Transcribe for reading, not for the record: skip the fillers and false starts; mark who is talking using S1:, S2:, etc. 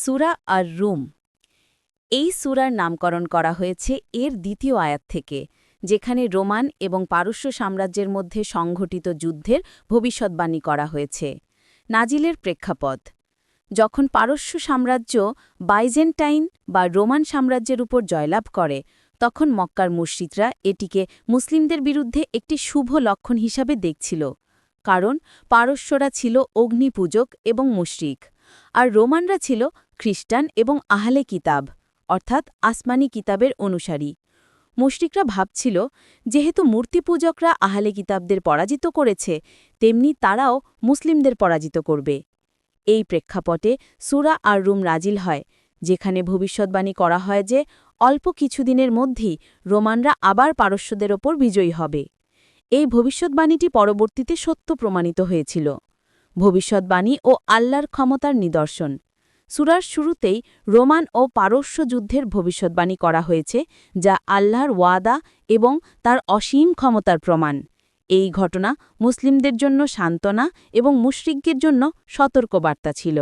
S1: সূরা আর room. এই সূরার নামকরণ করা হয়েছে এর দ্বিতীয় আয়াত থেকে, যেখানে রোমান এবং পারস্য সাম্রাজ্যের মধ্যে সংঘটিত যুদ্ধের ভবিষ্যদ্বাণী করা হয়েছে। নাজিলের প্রেক্ষাপট: যখন পারস্য সাম্রাজ্য বাইজেন্টাইন বা রোমান সাম্রাজ্যের উপর জয়লাভ করে, তখন মক্কার মুশরিকরা এটিকে মুসলিমদের বিরুদ্ধে একটি শুভ লক্ষণ হিসাবে দেখছিল। কারণ পারস্যরা ছিল অগ্নিপূজক এবং মুশরিক, আর রোমানরা ছিল খ্রিস্টান এবং আহলে কিতাব, অর্থাৎ আসমানি কিতাবের অনুসারী। মুশরিকরা ভাবছিল, যেহেতু মূর্তিপূজকরা আহলে কিতাবদের পরাজিত করেছে, তেমনি তারাও মুসলিমদের পরাজিত করবে। এই প্রেক্ষাপটে সূরা আর রুম নাজিল হয়, যেখানে ভবিষ্যদ্বাণী করা হয় যে অল্প কিছুদিনের মধ্যেই রোমানরা আবার পারস্যদের ওপর বিজয়ী হবে। এই ভবিষ্যদ্বাণীটি পরবর্তীতে সত্য প্রমাণিত হয়েছিল। ভবিষ্যদ্বাণী ও আল্লাহর ক্ষমতার নিদর্শন। সূরার শুরুতেই রোমান ও পারস্য যুদ্ধের ভবিষ্যদ্বাণী করা হয়েছে, যা আল্লাহর ওয়াদা এবং তার অসীম ক্ষমতার প্রমাণ। এই ঘটনা মুসলিমদের জন্য সান্ত্বনা এবং মুশরিকদের জন্য সতর্কবার্তা ছিল।